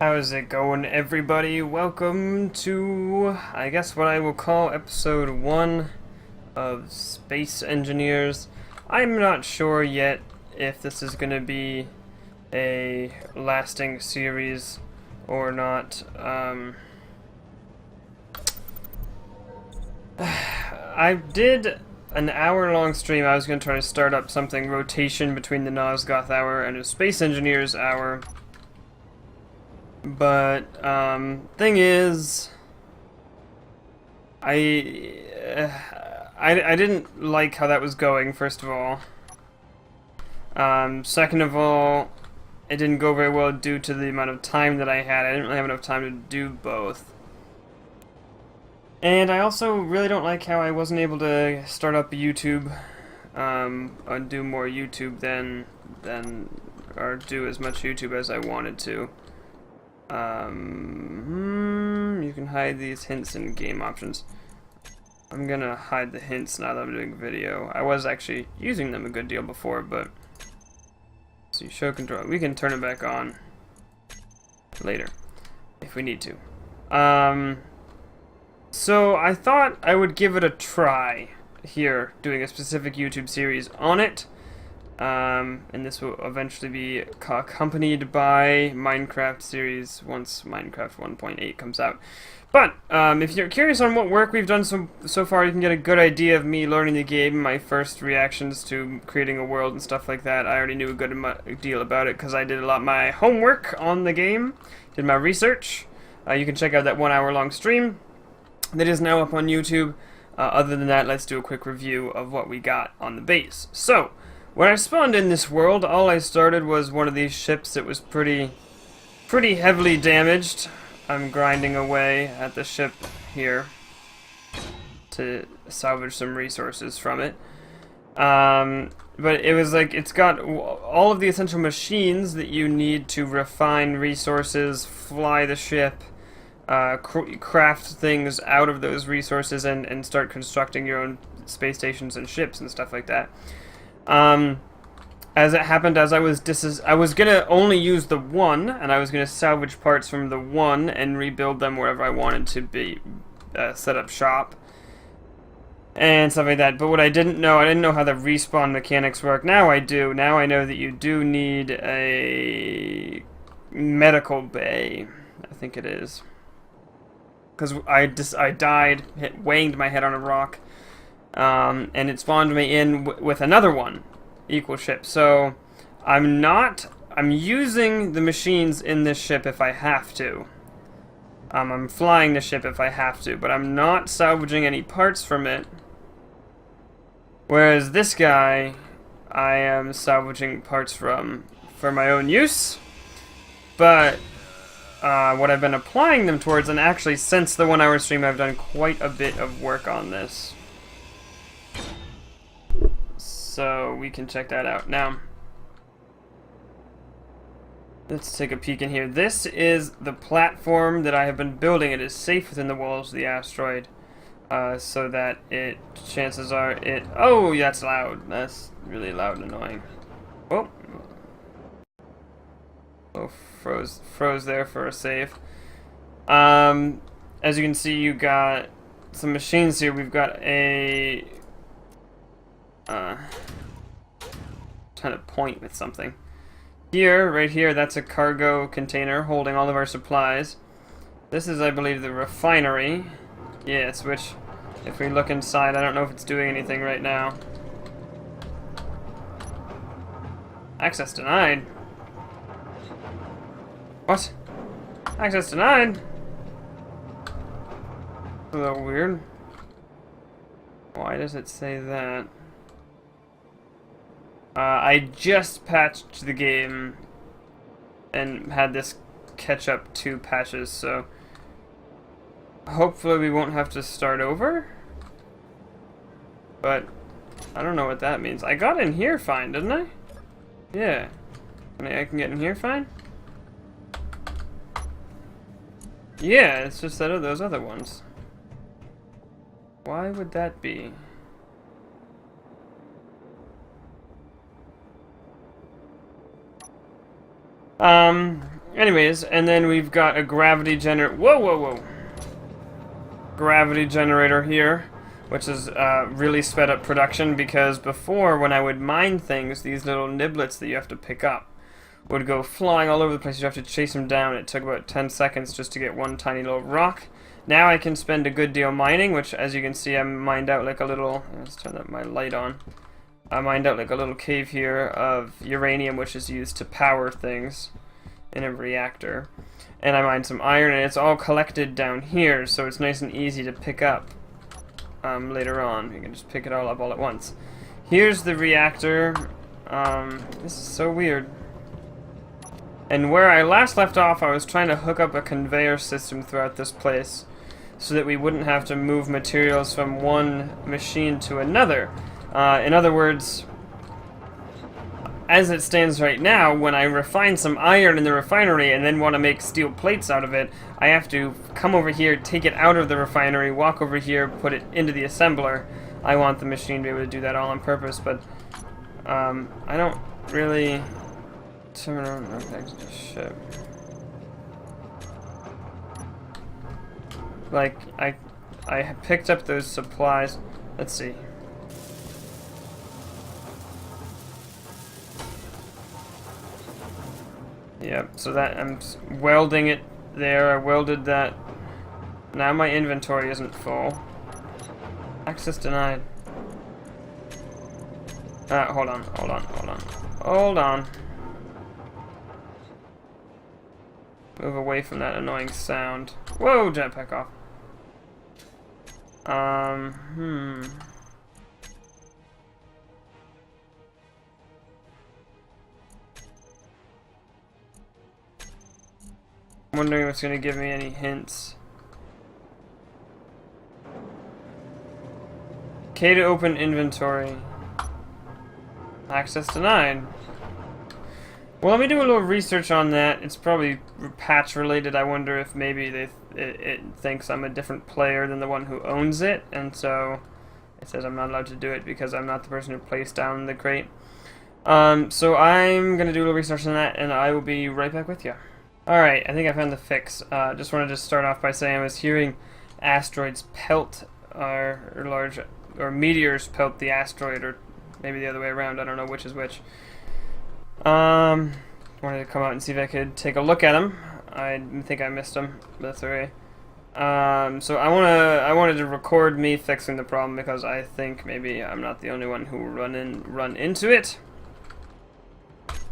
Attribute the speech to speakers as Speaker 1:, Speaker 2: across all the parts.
Speaker 1: How's it going, everybody? Welcome to, I guess, what I will call episode 1 of Space Engineers. I'm not sure yet if this is going to be a lasting series or not. I did an hour-long stream. I was going to try to start up something rotation between the Nosgoth Hour and a Space Engineers Hour. But, thing is, I didn't like how that was going, first of all. Second of all, it didn't go very well due to the amount of time that I had. I didn't really have enough time to do both. And I also really don't like how I wasn't able to start up YouTube, and do more YouTube or do as much YouTube as I wanted to. You can hide these hints in game options. I'm gonna hide the hints now that I'm doing video. I was actually using them a good deal before, but see, show control. We can turn it back on later if we need to. So I thought I would give it a try here, doing a specific YouTube series on it. And this will eventually be accompanied by Minecraft series once Minecraft 1.8 comes out. But if you're curious on what work we've done so far, you can get a good idea of me learning the game, my first reactions to creating a world and stuff like that. I already knew a good deal about it because I did a lot of my homework on the game, did my research. You can check out that 1 hour long stream that is now up on YouTube. Other than that, let's do a quick review of what we got on the base. So, when I spawned in this world, all I started was one of these ships that was pretty heavily damaged. I'm grinding away at the ship here to salvage some resources from it. But it was like, it's got all of the essential machines that you need to refine resources, fly the ship, craft things out of those resources, and start constructing your own space stations and ships and stuff like that. As it happened, I was gonna only use the one, and I was gonna salvage parts from the one and rebuild them wherever I wanted to be, set up shop and stuff like that. But what I didn't know how the respawn mechanics work. Now I do. Now I know that you do need a medical bay, I think it is, because I died, wanged my head on a rock. And it spawned me in with another one, equal ship. So I'm using the machines in this ship if I have to. I'm flying the ship if I have to, but I'm not salvaging any parts from it. Whereas this guy, I am salvaging parts from for my own use. But what I've been applying them towards, and actually since the 1 hour stream, I've done quite a bit of work on this. So we can check that out. Now, let's take a peek in here. This is the platform that I have been building. It is safe within the walls of the asteroid, so that chances are it... Oh, that's loud. That's really loud and annoying. Oh. Oh, froze there for a save. As you can see, you got some machines here. We've got a... trying to point with something. Here, right here, that's a cargo container holding all of our supplies. This is, I believe, the refinery. Yes, which, if we look inside, I don't know if it's doing anything right now. Access denied. What? Access denied? A little weird. Why does it say that? I just patched the game and had this catch up 2 patches, so hopefully we won't have to start over. But I don't know what that means. I got in here fine, didn't I? Yeah. I can get in here fine? Yeah, it's just that of those other ones. Why would that be? Anyways, and then we've got a gravity generator. Whoa, whoa, whoa. Gravity generator here, which is really sped up production, because before, when I would mine things, these little niblets that you have to pick up would go flying all over the place. You have to chase them down. It took about 10 seconds just to get one tiny little rock. Now I can spend a good deal mining, which, as you can see, I mined out like a little... Let's turn my light on. I mined out like a little cave here of uranium, which is used to power things in a reactor. And I mined some iron, and it's all collected down here, so it's nice and easy to pick up later on. You can just pick it all up all at once. Here's the reactor. This is so weird. And where I last left off, I was trying to hook up a conveyor system throughout this place so that we wouldn't have to move materials from one machine to another. In other words, as it stands right now, when I refine some iron in the refinery and then want to make steel plates out of it, I have to come over here, take it out of the refinery, walk over here, put it into the assembler. I want the machine to be able to do that all on purpose, but I don't really... Turn on back to the ship. Like, I picked up those supplies. Let's see. Yep, so that I'm welding it there. I welded that. Now my inventory isn't full. Access denied. Hold on. Move away from that annoying sound. Whoa, jetpack off. I'm wondering if it's going to give me any hints. K to open inventory. Access denied. Well, let me do a little research on that. It's probably patch related. I wonder if maybe it thinks I'm a different player than the one who owns it, and so it says I'm not allowed to do it because I'm not the person who placed down the crate. So I'm going to do a little research on that, and I will be right back with you. Alright, I think I found the fix. Just wanted to start off by saying I was hearing asteroids pelt, or meteors pelt the asteroid, or maybe the other way around. I don't know which is which. Wanted to come out and see if I could take a look at them. I think I missed them, but that's alright. So I wanted to record me fixing the problem because I think maybe I'm not the only one who run into it.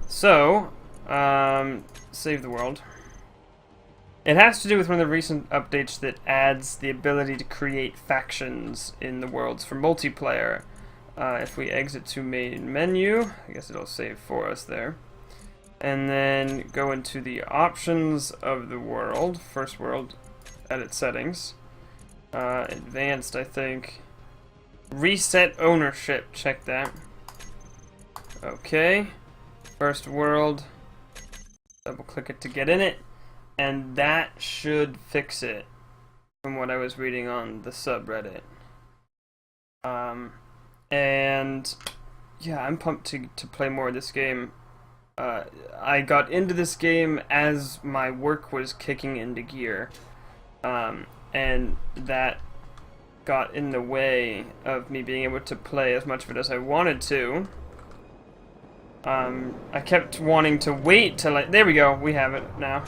Speaker 1: So, save the world. It has to do with one of the recent updates that adds the ability to create factions in the worlds for multiplayer. If we exit to main menu, I guess it'll save for us there. And then go into the options of the world, first world, edit settings. Advanced, I think. Reset ownership, check that. Okay. First world. Double click it to get in it. And that should fix it, from what I was reading on the subreddit. And yeah, I'm pumped to play more of this game. I got into this game as my work was kicking into gear, and that got in the way of me being able to play as much of it as I wanted to. I kept wanting to wait till there we go, we have it now.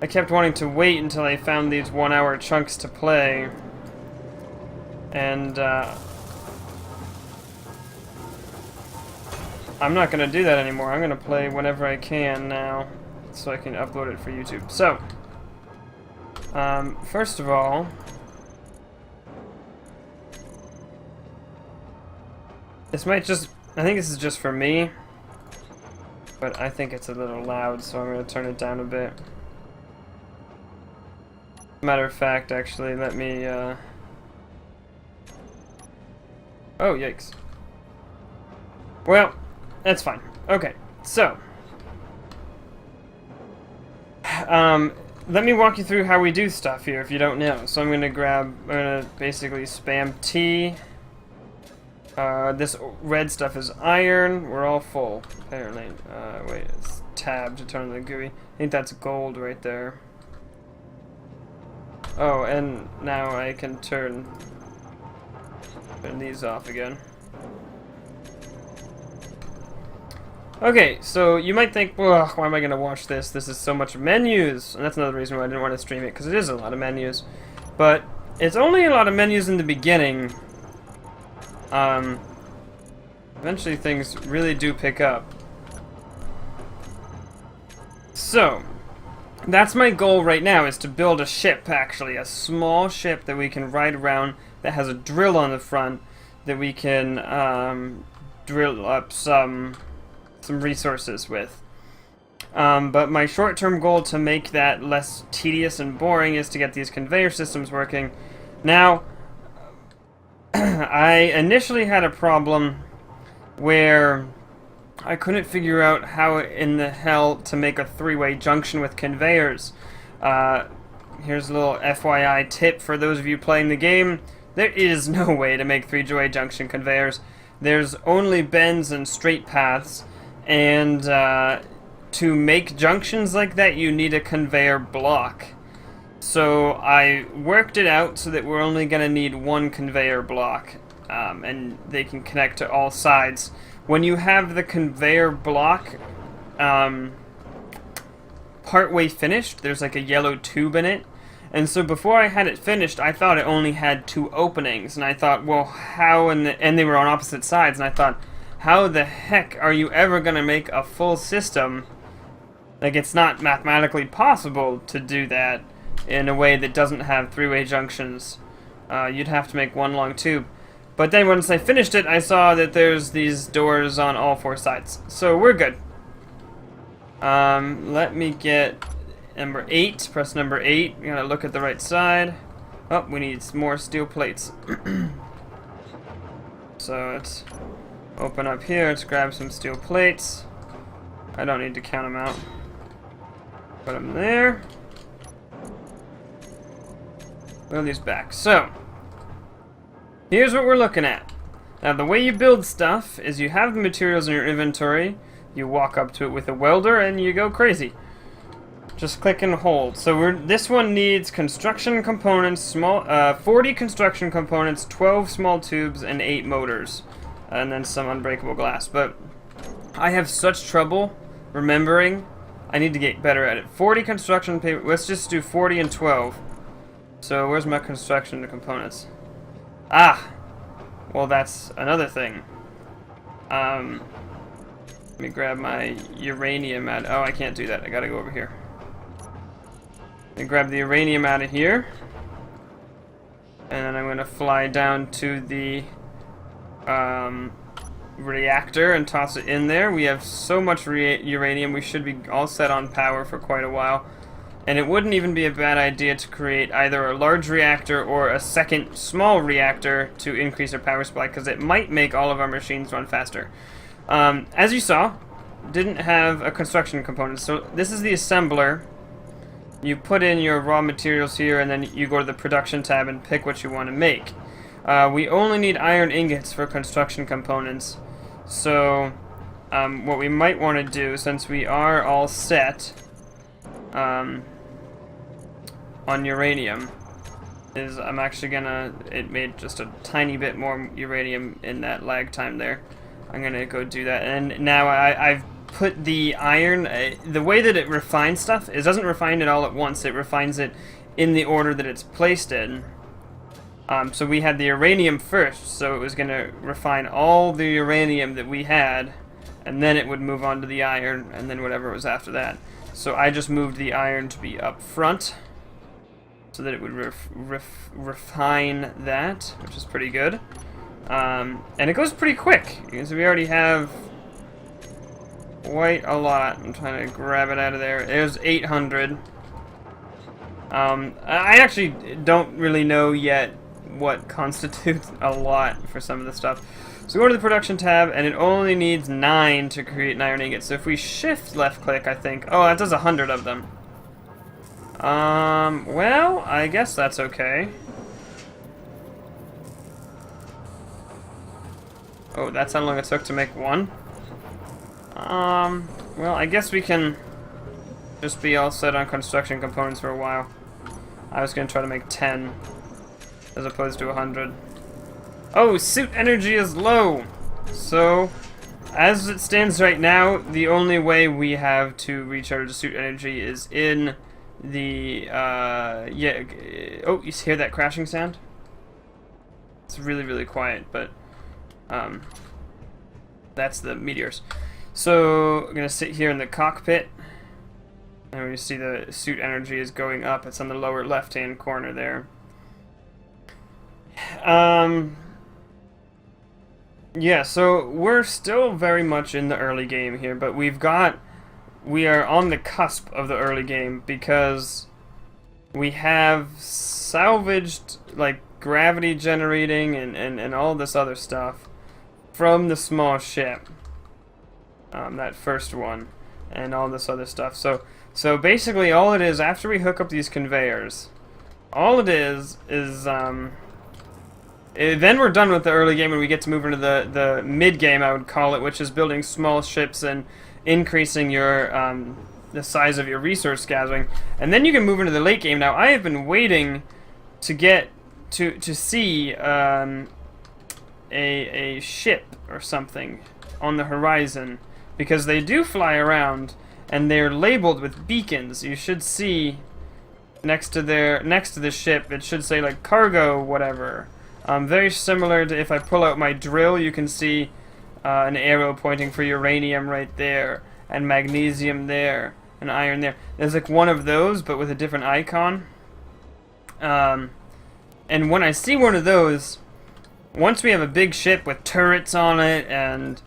Speaker 1: I kept wanting to wait until I found these 1-hour chunks to play, and I'm not going to do that anymore. I'm going to play whenever I can now, so I can upload it for YouTube. So, first of all, this might just, I think this is just for me, but I think it's a little loud, so I'm going to turn it down a bit. Matter of fact, actually, let me, oh, yikes. Well, that's fine. Okay, so let me walk you through how we do stuff here if you don't know. So I'm gonna basically spam T. This red stuff is iron. We're all full, apparently. Wait, it's tab to turn the GUI. I think that's gold right there. Oh, and now I can turn these off again. Okay, so you might think, well, why am I going to watch this? This is so much menus. And that's another reason why I didn't want to stream it, because it is a lot of menus. But it's only a lot of menus in the beginning. Eventually things really do pick up. So, that's my goal right now, is to build a ship, actually. A small ship that we can ride around that has a drill on the front that we can drill up some resources with. But my short-term goal to make that less tedious and boring is to get these conveyor systems working. Now, I initially had a problem where I couldn't figure out how in the hell to make a three-way junction with conveyors. Here's a little FYI tip for those of you playing the game. There is no way to make three-way junction conveyors. There's only bends and straight paths. And to make junctions like that, you need a conveyor block. So I worked it out so that we're only going to need one conveyor block, and they can connect to all sides. When you have the conveyor block partway finished, there's like a yellow tube in it. And so before I had it finished, I thought it only had 2 openings. And I thought, well, how and they were on opposite sides. And I thought, how the heck are you ever going to make a full system? Like, it's not mathematically possible to do that in a way that doesn't have three-way junctions. You'd have to make one long tube. But then once I finished it, I saw that there's these doors on all 4 sides. So we're good. Let me get number 8. Press number 8. We gotta look at the right side. Oh, we need some more steel plates. So let's open up here. Let's grab some steel plates. I don't need to count them out. Put them there. Wheel these back. So, here's what we're looking at. Now, the way you build stuff is you have the materials in your inventory, you walk up to it with a welder, and you go crazy. Just click and hold. So this one needs construction components, 40 construction components, 12 small tubes, and 8 motors. And then some unbreakable glass. But I have such trouble remembering. I need to get better at it. 40 construction paper. Let's just do 40 and 12. So where's my construction components? Ah! Well, that's another thing. Let me grab my uranium out. Oh, I can't do that. I gotta go over here. Let me grab the uranium out of here. And then I'm gonna fly down to the reactor and toss it in there. We have so much uranium, we should be all set on power for quite a while. And it wouldn't even be a bad idea to create either a large reactor or a second small reactor to increase our power supply, because it might make all of our machines run faster. As you saw, didn't have a construction component. So this is the assembler. You put in your raw materials here, and then you go to the production tab and pick what you want to make. We only need iron ingots for construction components. So what we might want to do, since we are all set on uranium, is I'm actually gonna, it made just a tiny bit more uranium in that lag time there. I'm gonna go do that, and now I've put the iron, the way that it refines stuff, it doesn't refine it all at once, it refines it in the order that it's placed in. So we had the uranium first, so it was gonna refine all the uranium that we had, and then it would move on to the iron, and then whatever was after that. So I just moved the iron to be up front, so that it would refine that, which is pretty good. And it goes pretty quick, because we already have quite a lot. I'm trying to grab it out of there. It was 800. I actually don't really know yet what constitutes a lot for some of the stuff. So go to the production tab, and it only needs 9 to create an iron ingot. So if we shift left click, I think, oh, that does 100 of them. Well, I guess that's okay. Oh, that's how long it took to make one. Well, I guess we can just be all set on construction components for a while. I was going to try to make 10 as opposed to 100. Oh, suit energy is low! So, as it stands right now, the only way we have to recharge the suit energy is in the, yeah, oh, you hear that crashing sound? It's really, really quiet, but, that's the meteors. So, I'm gonna sit here in the cockpit, and we see the suit energy is going up. It's on the lower left-hand corner there. Yeah, so we're still very much in the early game here, but we are on the cusp of the early game because we have salvaged, like, gravity generating and all this other stuff from the small ship. That first one, and all this other stuff. So basically all it is, after we hook up these conveyors, all it is then we're done with the early game and we get to move into the mid-game, I would call it, which is building small ships and increasing your the size of your resource gathering. And then you can move into the late game. Now, I have been waiting to get to see a ship or something on the horizon, because they do fly around and they're labeled with beacons. You should see next to the ship, it should say like cargo whatever. Very similar to if I pull out my drill, you can see an arrow pointing for uranium right there, and magnesium there, and iron there. There's like one of those, but with a different icon. And when I see one of those, once we have a big ship with turrets on it and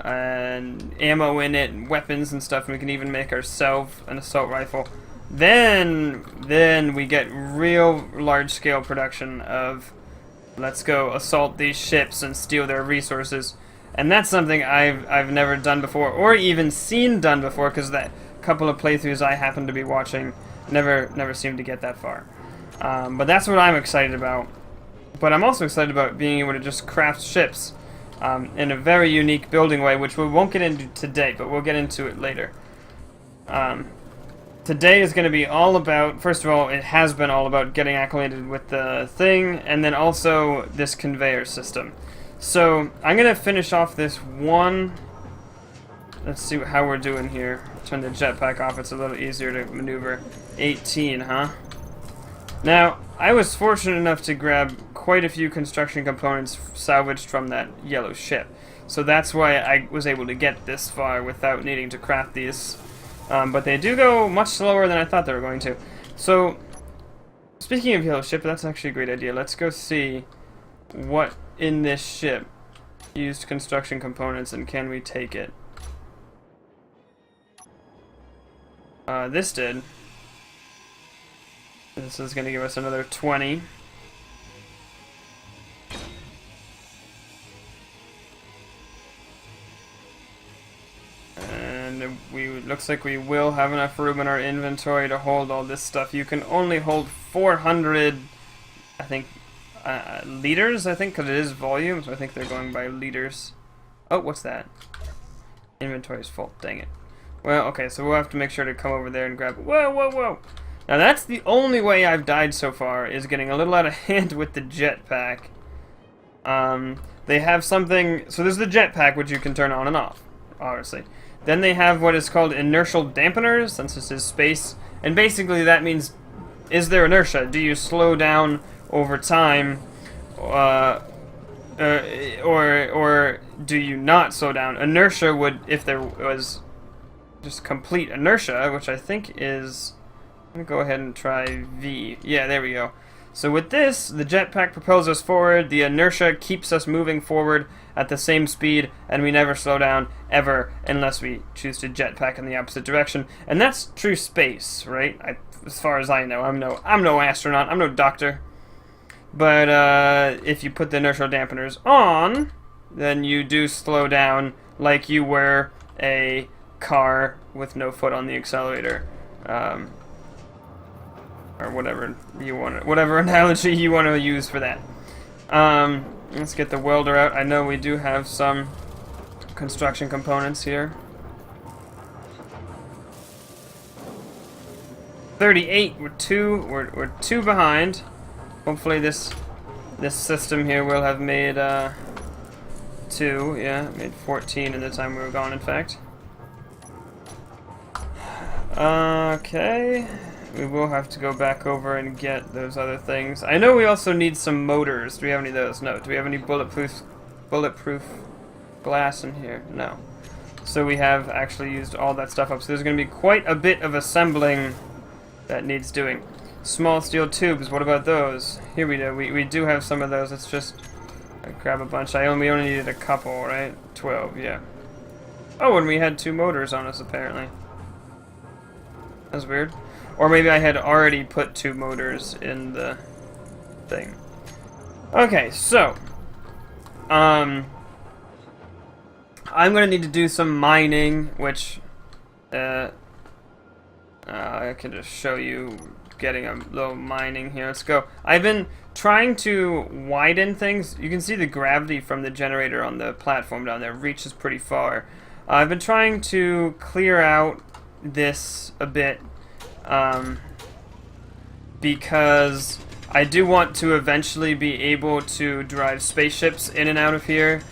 Speaker 1: ammo in it and weapons and stuff, and we can even make ourselves an assault rifle, then we get real large-scale production of, let's go assault these ships and steal their resources. And that's something I've never done before, or even seen done before, because that couple of playthroughs I happen to be watching never seemed to get that far. But that's what I'm excited about. But I'm also excited about being able to just craft ships in a very unique building way, which we won't get into today, but we'll get into it later. Today is going to be all about, first of all, it has been all about getting acclimated with the thing, and then also this conveyor system. So, I'm going to finish off this one. Let's see how we're doing here. Turn the jetpack off, it's a little easier to maneuver. 18, huh? Now, I was fortunate enough to grab quite a few construction components salvaged from that yellow ship. So that's why I was able to get this far without needing to craft these. But they do go much slower than I thought they were going to. So, speaking of yellow ship, that's actually a great idea. Let's go see what in this ship used construction components, and can we take it. This did. This is going to give us another 20. And looks like we will have enough room in our inventory to hold all this stuff. You can only hold 400, I think, liters, I think, because it is volume, so I think they're going by liters. Oh, what's that? Inventory is full, dang it. Well, okay, so we'll have to make sure to come over there and grab... Whoa, whoa, whoa! Now that's the only way I've died so far, is getting a little out of hand with the jetpack. They have something... So there's the jetpack, which you can turn on and off, obviously. Then they have what is called inertial dampeners, since this is space. And basically that means, is there inertia? Do you slow down over time, or do you not slow down? Inertia would, if there was just complete inertia, which I think is... I'm going to go ahead and try V. Yeah, there we go. So with this, the jetpack propels us forward, the inertia keeps us moving forward at the same speed, and we never slow down, ever, unless we choose to jetpack in the opposite direction. And that's true space, right? As far as I know. I'm no astronaut, I'm no doctor. But if you put the inertial dampeners on, then you do slow down like you were a car with no foot on the accelerator. Or whatever you want, whatever analogy you want to use for that. Let's get the welder out. I know we do have some construction components here. 38. We're two behind. Hopefully this system here will have made 2. Yeah, made 14 in the time we were gone. In fact. Okay. We will have to go back over and get those other things. I know we also need some motors. Do we have any of those? No. Do we have any bulletproof glass in here? No. So we have actually used all that stuff up. So there's going to be quite a bit of assembling that needs doing. Small steel tubes. What about those? Here we go. We do have some of those. Let's just grab a bunch. We only needed a couple, right? 12. Yeah. Oh, and we had 2 motors on us apparently. That's weird. Or maybe I had already put 2 motors in the thing. Okay, so I'm gonna need to do some mining, which I can just show you getting a little mining here. Let's go. I've been trying to widen things. You can see the gravity from the generator on the platform down there reaches pretty far. I've been trying to clear out this a bit. Because I do want to eventually be able to drive spaceships in and out of here.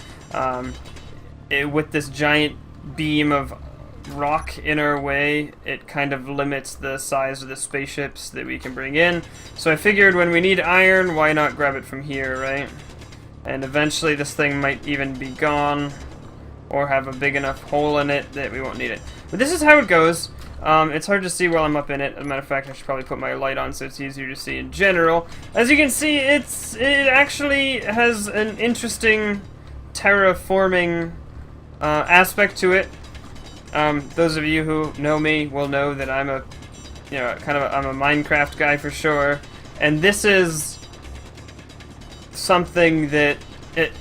Speaker 1: With this giant beam of rock in our way, it kind of limits the size of the spaceships that we can bring in. So I figured when we need iron, why not grab it from here, right? And eventually this thing might even be gone, or have a big enough hole in it that we won't need it. But this is how it goes. It's hard to see while I'm up in it. As a matter of fact, I should probably put my light on so it's easier to see in general. As you can see, it actually has an interesting terraforming aspect to it. Those of you who know me will know that I'm I'm a Minecraft guy for sure. And this is something that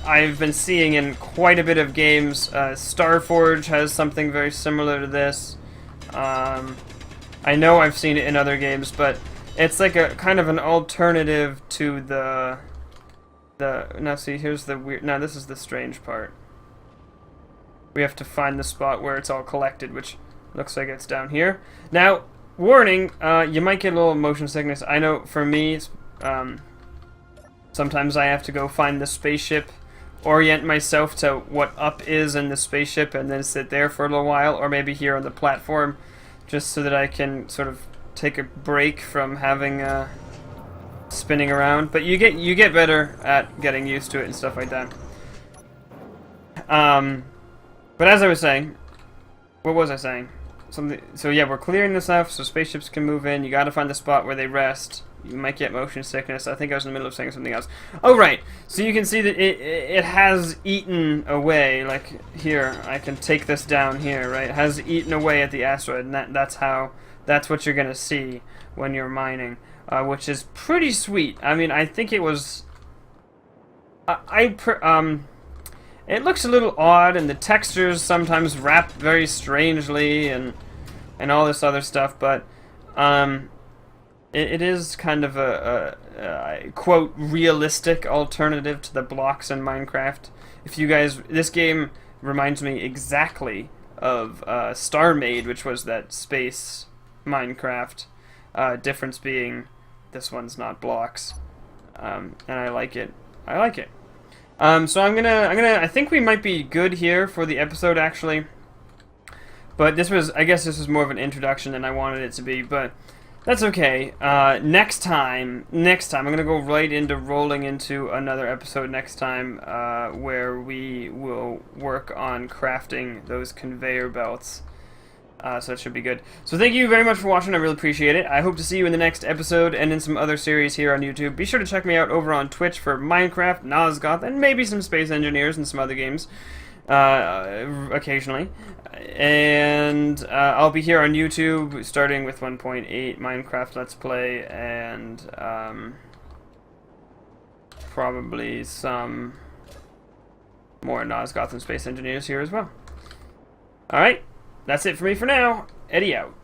Speaker 1: I've been seeing in quite a bit of games. Starforge has something very similar to this. I know I've seen it in other games, but it's like a kind of an alternative to the now see, here's the weird, now this is the strange part. We have to find the spot where it's all collected, which looks like it's down here. Now, warning, you might get a little motion sickness. I know for me, sometimes I have to go find the spaceship, orient myself to what up is in the spaceship, and then sit there for a little while, or maybe here on the platform, just so that I can sort of take a break from having spinning around. But you get better at getting used to it and stuff like that. But as I was saying, what was I saying? So yeah, we're clearing this off so spaceships can move in. You got to find the spot where they rest. You might get motion sickness. I think I was in the middle of saying something else. Oh, right. So you can see that it has eaten away. Like, here, I can take this down here, right? It has eaten away at the asteroid, and that's what you're going to see when you're mining, which is pretty sweet. I mean, I think it was... it looks a little odd, and the textures sometimes wrap very strangely, and all this other stuff, but... It is kind of a quote, realistic alternative to the blocks in Minecraft. If you guys... This game reminds me exactly of StarMade, which was that space Minecraft. Difference being, this one's not blocks. And I like it. I like it. So I think we might be good here for the episode, actually. But I guess this was more of an introduction than I wanted it to be, but... That's okay. Next time, I'm going to go right into rolling into another episode next time, where we will work on crafting those conveyor belts. So that should be good. So thank you very much for watching. I really appreciate it. I hope to see you in the next episode and in some other series here on YouTube. Be sure to check me out over on Twitch for Minecraft, Nosgoth, and maybe some Space Engineers and some other games. Occasionally. And I'll be here on YouTube starting with 1.8 Minecraft Let's Play, and probably some more Nosgoth and Space Engineers here as well. Alright, that's it for me for now. Eddie out.